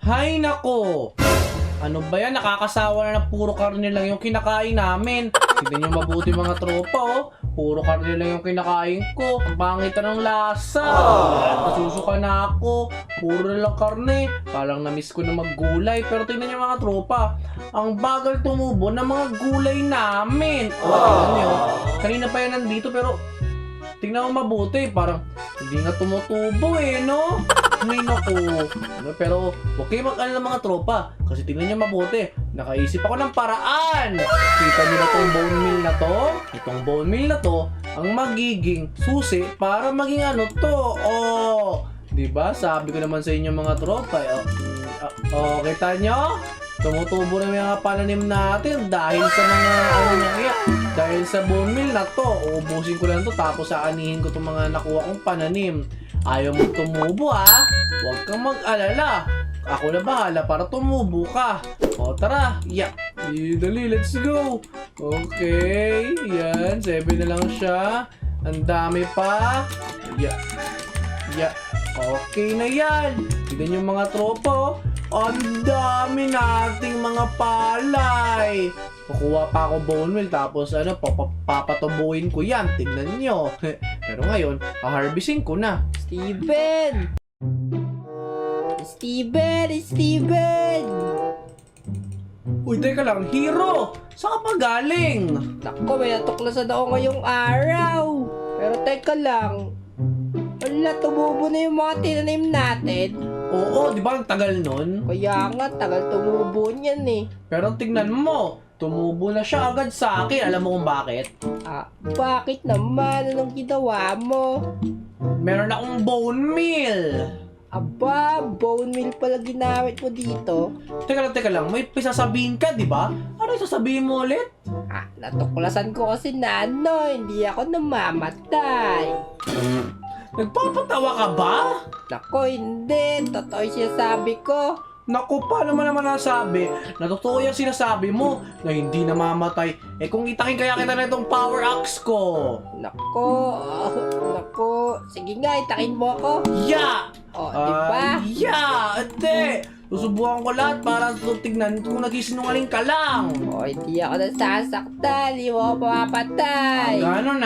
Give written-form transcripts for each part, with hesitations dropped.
Hay nako! Ano ba yan? Nakakasawa na puro karne lang yung kinakain namin. Tignan nyo mabuti mga tropa, oh. Puro karne lang yung kinakain ko. Ang pangit na ng lasa. Nasusuka na ako. Puro na lang karne. Parang na-miss ko na maggulay. Pero tignan nyo mga tropa, ang bagal tumubo ng mga gulay namin. Tignan nyo. Kanina pa yan nandito pero tignan mo mabuti. Parang hindi nga tumutubo no? Ngayon ako. Pero huwag kayo mag-alala mga tropa. Kasi tingnan nyo mabuti. Nakaisip ako ng paraan. Kita nyo na itong bone meal na to? Itong bone meal na to ang magiging susi para maging ano to. Diba? Sabi ko naman sa inyo mga tropa. Kita nyo? Tumutubo na yung mga pananim natin dahil sa mga dahil sa bone meal na to. Uubusin ko lang to tapos aanihin ko itong mga nakuha kong pananim. Ayaw mo tumubo huwag kang mag-alala. Ako na bahala para tumubo ka. Tara, dali, let's go. Okay, yan, 7 na lang siya. Ang dami pa. Okay na yan. Tignan yung mga tropa. Ang dami nating mga palay. Kukuha pa ako bone meal tapos papatubuin ko yan. Tignan nyo. Pero ngayon, harvesting ko na. Steven! Uy, teka lang, Hero! Saan ka pa galing? Naku, may natuklasan ako ngayong araw. Pero teka lang. Wala, tumubo na yung mga tinanim natin. Oo, di ba ang tagal nun? Kaya nga, tagal tumubo niyan Pero tignan mo, tumubo na siya agad sa akin. Alam mo kung bakit? Bakit naman? Anong ginawa mo? Meron akong bone meal. Aba, bone meal pala ginamit mo dito. Teka lang, may pisasabihin ka, di ba? Ano yung sasabihin mo ulit? Natuklasan ko kasi na hindi ako namamatay. Nagpapatawa ka ba? Nako, hindi. Totoo yung sinasabi ko. Naku, paano mo naman nasabi na totoo yung sinasabi mo na hindi namamatay? Kung itakin kaya kita na itong power axe ko. Nako. Sige nga, itakin mo ako. Diba? Ate. Susubukan ko lahat para tignan kung nagsisinungaling ka lang. Hindi ako nasasaktan. Hindi mo ako mamapatay. Gano'n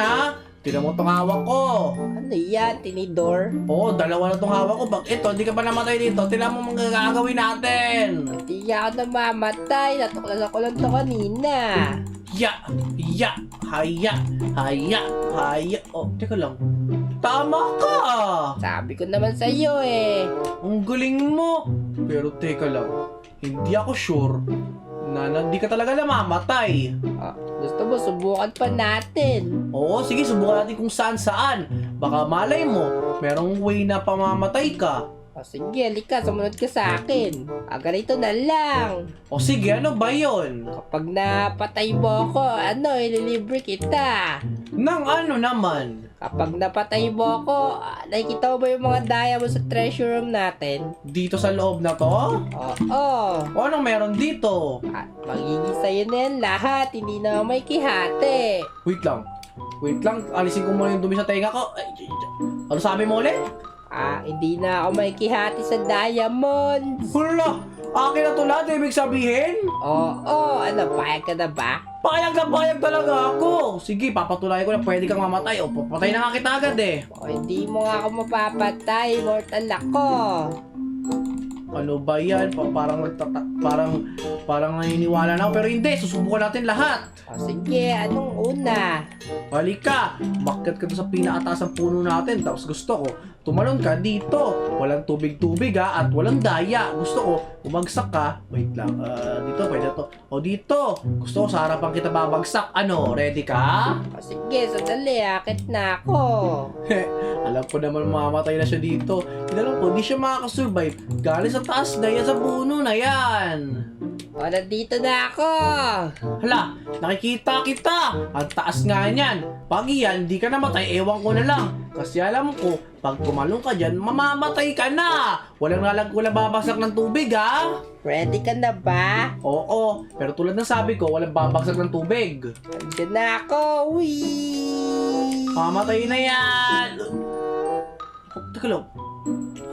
Tignan mo itong hawak ko. Ano yan? Tinidor? Oo, dalawa na itong hawak ko. Ito, hindi ka pa namatay dito. Tignan mo mga gagawin natin. Hindi ako namamatay. Natuklasan ko lang ito kanina. Haya. Teka lang. Tama ka. Sabi ko naman sa iyo Ang galing mo. Pero teka lang. Hindi ako sure na hindi ka talaga namamatay. Gusto mo, subukan pa natin. Oo, sige, subukan natin kung saan. Baka malay mo, merong way na pamamatay ka. Sige, halika, sumunod ka sa akin. Ganito na lang. Sige, ano ba yun? Kapag napatay mo ako, ililibre kita. Nang ano naman? Kapag napatay mo ako, nakikita mo ba yung mga diamonds sa treasure room natin? Dito sa loob na to? Oo. O anong meron dito? Magiging sa'yo na yan lahat, hindi na may kihati. Wait lang, alisin ko muna yung dumi sa tenga ko. Ano sabi mo ulit? Hindi na ako may kihati sa diamonds. Hala, akin na to lahat, ibig sabihin? Oo, payag ka na ba? Payag talaga ako. Sige, papatunayan ko na pwede kang mamatay. Papatay na nga kita agad Hindi mo nga ako mapapatay, immortal ako. Ano ba yan? Parang naniniwala na ako. Pero hindi, susubukan natin lahat. Sige, anong una? Halika, umakyat ka doon sa pinakataas ng puno natin. Tapos gusto ko, tumalon ka dito. Walang tubig-tubig at walang daya. Gusto ko, umagsak ka. Wait lang, dito, pwede to. Dito. Gusto ko, sa harapan kita babagsak. Ready ka? Sige, sandali, akit na ako. Alam ko naman mamamatay na siya dito. Alam ko, di siya makakasurvive. Galing sa taas na yan, sa puno na yan. Nandito na ako. Hala, nakikita kita. Ang taas nga niyan. Pag yan, di ka namatay, ewan ko na lang. Kasi alam ko, pag tumalong ka dyan, mamamatay ka na. Walang babagsak ng tubig Ready ka na ba? Oo, pero tulad ng sabi ko, walang babagsak ng tubig. Nandiyan na ako. Whee! Mamatay na yan. Teka lang.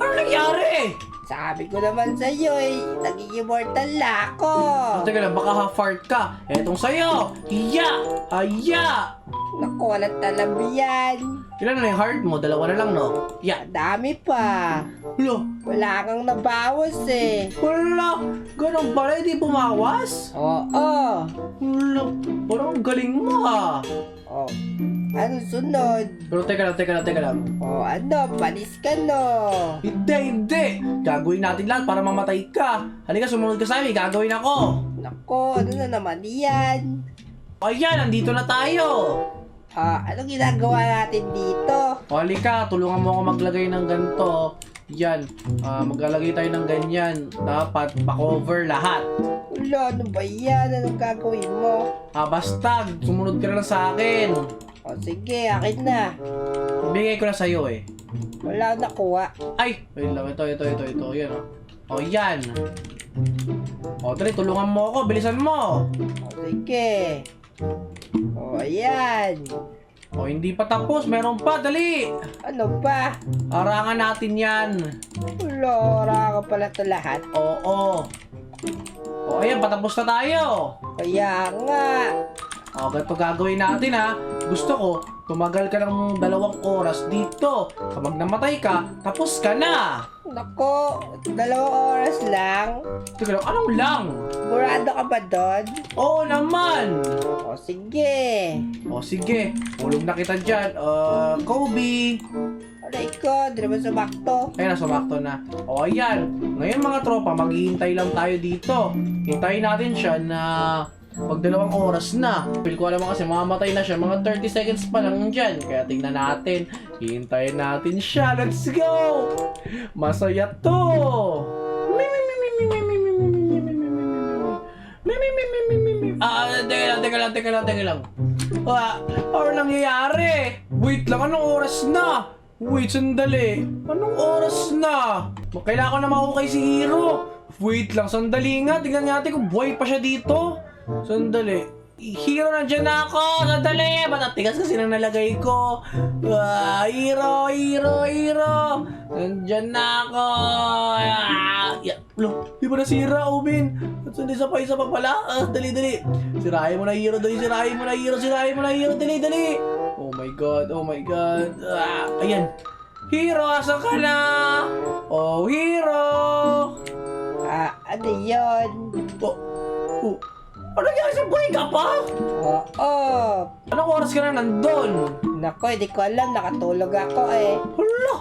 Ano Anong nangyari? Sabi ko naman sa'yo eh, naging immortal na ako. Teka lang, baka half-heart ka. Etong sa'yo. Iya! Aya! Naku, walang talab yan. Ilan na yung heart mo? Dalawa na lang, no? Ya. Dami pa. Lo, Wala kang nabawas eh. wala. Ganun pala, hindi bumawas? Oo. Wala. Parang ang galing mo, ah. Oh. Ano sunod? Pero teka lang. Oh, ano? Panis ka no? Hindi. Gagawin natin lahat para mamatay ka. Halika, sumunod ka sa amin. Gagawin ako. Nako, ano na naman yan? Ayan, nandito na tayo. Anong ginagawa natin dito? O, halika, tulungan mo ako maglagay ng ganito. Yan, maglalagay tayo ng ganyan. Dapat pa-cover lahat. Wala, ano ba yan? Anong gagawin mo? Basta, sumunod ka na lang sa akin. O sige, akin na. Bigay ko na sa'yo eh. Wala akong nakuha. Ay! Wait lang, ito. Yan o. O, yan. O, dali, tulungan mo ako. Bilisan mo. O sige. O ayan. O, hindi pa tapos. Meron pa. Dali. Ano pa? Arangan natin yan. Wala ka pala ito lahat. Oo. O, ayan. Patapos na tayo. Kaya nga. O, ganito gagawin natin ha. Gusto ko, tumagal ka ng 2 oras dito. Kapag namatay ka, tapos ka na. Nako, 2 oras lang. Teka lang, anong lang? Burado ka ba doon? Oo naman. O sige. O, sige. Ulog na kita dyan. Kobe. Aray ko, di naman sumakto. Ayun, sumakto na. O, ayan. Ngayon mga tropa, maghihintay lang tayo dito. Hintayin natin siya na pag 2 oras na. Feel ko alam kasi mamamatay na siya. Mga 30 seconds pa lang dyan. Kaya tingnan natin. Hintayin natin siya. Let's go! Masaya to! Teka lang. Ano nangyayari? Wait lang, anong oras na? Wait, sandali. Anong oras na? Kailangan ko na mahukay si Hiro. Wait lang, sandali nga. Tingnan natin kung buhay pa siya dito. Sandali. Hiro, nandyan na ako. Sandali. Ba't ang tigas kasi nang nalagay ko? Hiro. Nandyan na ako. Di ba nasira, Ubin? At isa pa pala. Dali. Sirahin mo na, Hiro. Dali. Oh my God. Ayan. Hiro, asan ka na? Oh, Hiro. Ano yun? Oh. Ano nangyari sa buhay ka pa? Oo. Anong oras ka na nandun? Nako, hindi ko alam. Nakatulog ako eh. Hala!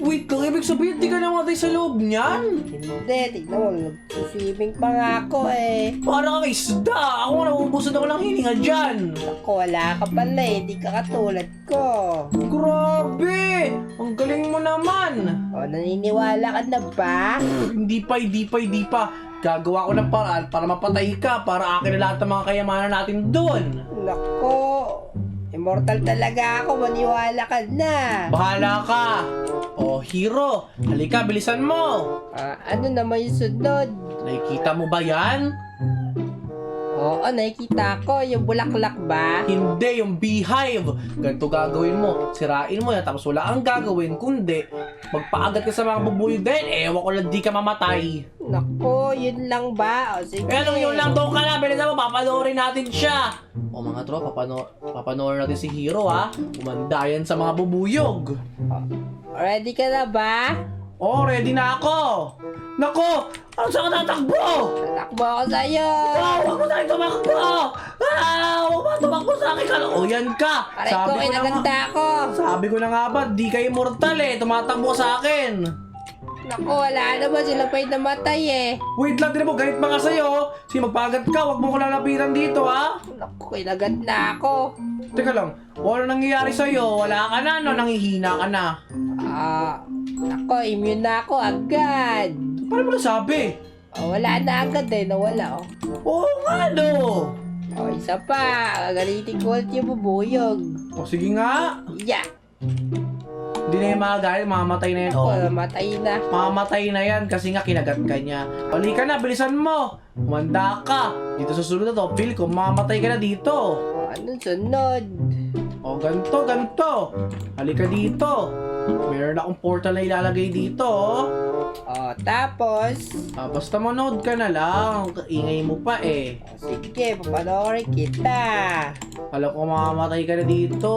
Wait lang, ibig sabihin di ka namatay sa loob niyan? Hindi, tignan mo. Nag-swimming pa nga ako eh. Para kang isda! Ako nauubusan ako ng hininga dyan! Nako, wala ka pala eh. Hindi ka katulad ko. Grabe! Ang galing mo naman! O, naniniwala ka na ba? Hindi pa. Gagawa ko ng paraan para mapatay ka, para akin na lahat ng mga kayamanan natin doon. Nako, immortal talaga ako. Maniwala ka na. Bahala ka! Oh, Hiro, halika, bilisan mo! Ano naman yung sunod? Nakikita mo ba yan? Oo, nakikita ko. Yung bulaklak ba? Hindi, yung beehive. Ganito gagawin mo. Sirain mo yan, tapos wala kang gagawin. Kundi, magpaagat ka sa mga bubuyo din. Ewan ko lang di ka mamatay. Nako, yun lang ba? O sige. Eh, anong yun lang doon ka na? Bilisan mo, papanoorin natin siya. O mga tropa, papanoorin natin si Hiro ha. Umanda yan sa mga bubuyog. Ready ka na ba? Oh, ready na ako. Nako, ano saan ka tatakbo? Tatakbo ako sa'yo. Huwag mo tayo tumakbo! Huwag mo tumakbo sa akin ka. O, yan ka. Aray ko, kinaganda ako. Sabi ko na nga ba, di kayo immortal eh. Tumatakbo sa akin. Naku, wala naman. Sila pa'y namatay eh. Wait lang, din mo, galit pa nga sa'yo. Sige, magpagat ka. Huwag mo ko lalapitan dito, ha? Naku, kinaganda ako. Teka lang, ano nangyayari sa'yo? Wala ka na, no? Nangihina ka na. Naku, immune na ako agad. Paano mo nasabi? Wala na agad eh. Nawala oh. Oo nga, no? Isa pa. Gagalitin ko ulit yung bubuyog. O, sige nga. Yeah. Hindi na yung magalit, mamamatay na yan. Naku, Oh. namatay na. Mamamatay na yan kasi nga kinagat ka niya. Pali ka na, bilisan mo. Umanda ka. Dito sa sunod na to, feel ko, mamamatay ka na dito. Anong sunod? O, ganto. Halika dito. Meron akong portal na ilalagay dito, oh. O, tapos, Basta manood ka na lang. Ingay mo pa eh. sige, papanoorin kita. Alam ko mamamatay ka na dito,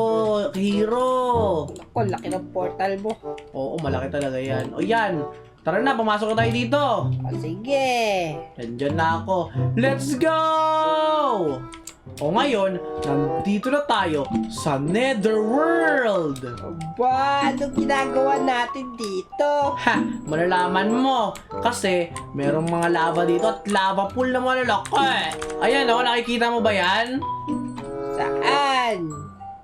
hero. Naku, laki ng portal mo. Oo, malaki talaga yan. O yan, tara na, pumasok na tayo dito. O, sige. Nandyan na ako. Let's go! O ngayon, nandito na tayo sa Netherworld. Ba, anong ginagawa natin dito? Ha, malalaman mo. Kasi, merong mga lava dito at lava pool na malalaki. Ayan o, nakikita mo ba yan? Saan?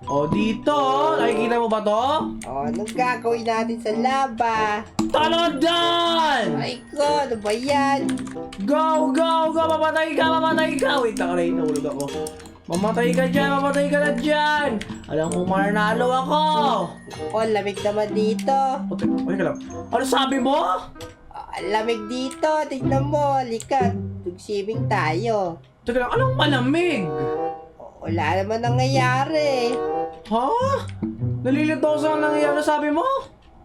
O dito, nakikita mo ba to? O, anong gagawin natin sa laba? Talodan! Ay ko, ano ba yan? Go, go, go! Mamatay ka, mamatay ka! Wait lang, Ray, nahulog ako. Mamatay ka na dyan! Alam mo, mananalo ako! Ako, lamig naman dito. Okay ka lang. Ano sabi mo? Ang lamig dito, tignan mo, halika, mag-swimming tayo. Teka lang, anong malamig? Wala naman nangyayari. Ha? Nalilito ako sa nangyayari, sabi mo?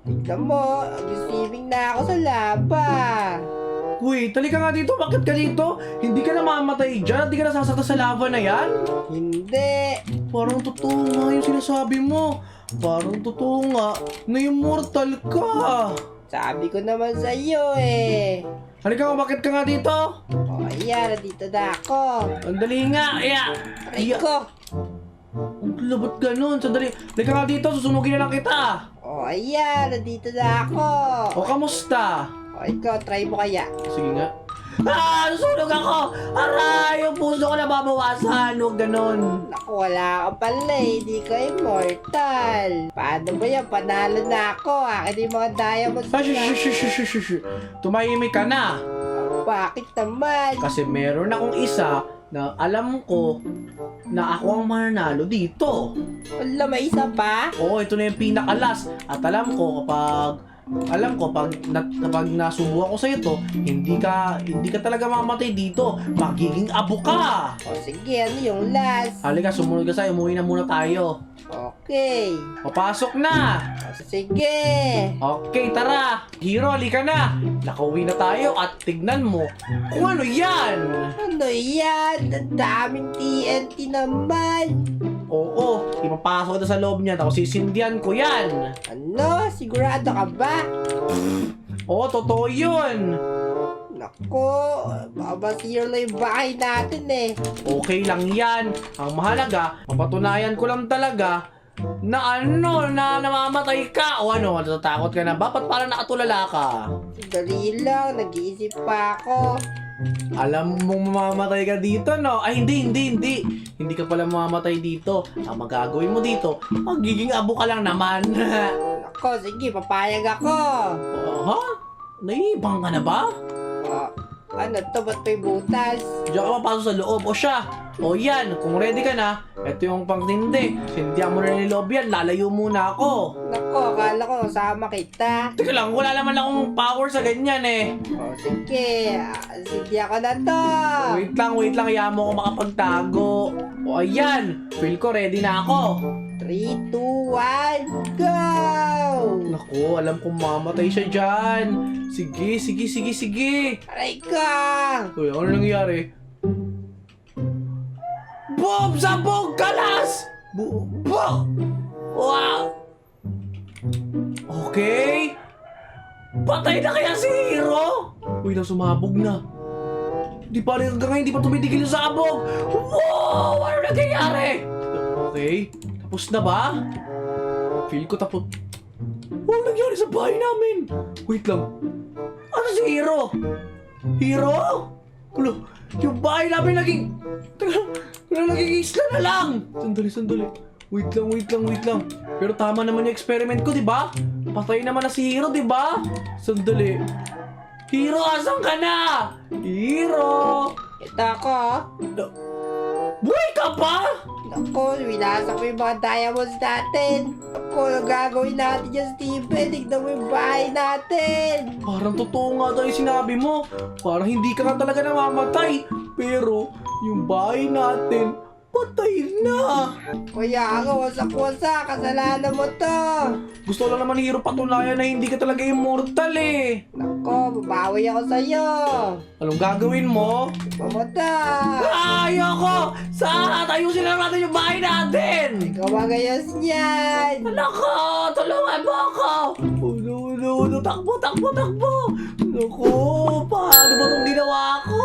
Tignan mo, mag-swimming na ako sa laba. Wait, talika nga dito. Bakit ka dito? Hindi ka na mamatay dyan? Hindi ka nasasakta sa lava na yan? Hindi. Parang totoo nga yung sinasabi mo. Parang totoo nga na immortal ka. Sabi ko naman sa iyo eh. Halika nga, bakit ka nga dito? O ayan, nandito na ako. Andali nga, iya. Aray ko. Ang labot ganun, sandali. Halika nga dito, susunugin na lang kita. O ayan, nandito na ako. O, kamusta? O ikaw, try mo kaya. Sige nga. Nasusunog ako! Aray, yung puso ko nababawasan. Huwag ganun. Naku, wala ka pala eh. Hindi ka immortal. Paano ba yan? Panalo na ako. Akin yung mga diamonds Ay, na. shush. Tumahimik ka na. Bakit naman? Kasi meron akong isa na alam ko na ako ang mananalo dito. Wala, may isa pa? Oo, ito na yung pinakalas. At alam ko kapag nasubukan ko sa ito, hindi ka talaga mamamatay dito. Magiging abo ka. O sige, ano yung last? Halika, sumunod ka sa'yo. Umuwi na muna tayo. Okay. Papasok na. O sige. Okay, tara. Hero, halika na. Nakauwi na tayo at tignan mo kung ano yan. Ano yan? Ang daming TNT naman. Oo, ipapasok na sa loob niya tapos sisindihan ko yan. Ano? Sigurado ka ba? Oo, totoo yun. Nako, baka masira lang yung bahay natin eh. Okay lang yan. Ang mahalaga, mapatunayan ko lang talaga na namamatay ka. O ano, natatakot ka na ba? Ba't parang nakatulala ka? Dali lang, nag-iisip pa ako. Alam mong mamamatay ka dito, no? Ay, hindi. Hindi ka pala mamamatay dito. Ang magagawin mo dito, magiging abo ka lang naman. Nako, sige, papayag ako. Ha? Naibang ka na ba? O, ano to? Ba't may butas? Diyan ka mapasok sa loob. O siya. O yan, kung ready ka na, ito yung pangtindi. Sindihan mo na yung loob yan, lalayo muna ako. Nako, akala ko sama kita. Teka lang, wala naman akong power sa ganyan eh. O, sige. Sige ako na to. Wait lang, hayaan mo ako makapagtago. O ayan, feel ko ready na ako. 3, 2, 1, go! Naku, alam kong mamatay siya dyan. Sige. Aray ka! Uy, ano nangyari? Boom! Sabog! Kalas! Wow! Okay. Patay na kaya si Hero? Uy, sumabog na. Hanggang ngayon, di pa tumitigil yung sabog. Wow! Ano nangyayari? Okay. Tapos na ba? Feel ko tapos. Ano nangyari sa bahay namin? Wait lang. Ano si Hero? Hero? Ulo, yung bahay namin naging... naging isla na lang. Sandali. Wait lang. Pero tama naman yung experiment ko, di ba? Patay naman na si Hero, di ba? Sandali. Hero, asan ka na? Hero! Ito ako. Buhay ka pa? Naku, winasak mo yung mga diamonds natin. Naku, ang gagawin natin dyan, Steven? Tignan mo yung bahay natin. Parang totoo nga daw yung sinabi mo. Parang hindi ka nga talaga namamatay. Pero, yung bahay natin, Patay na! Kuya ako, wasak-wasak. Kasalanan mo to. Gusto lang naman Hero patunayan na hindi ka talaga immortal eh. Nako, babawi ako sa'yo. Anong gagawin mo? Pumunta. Ayoko! Saan? Ayusin lang natin yung bahay natin! Ikaw magayos niyan. Nako! Tulungan mo ako! Uno, takbo, takbo, takbo! Nako! Paano ba itong ginawa ko?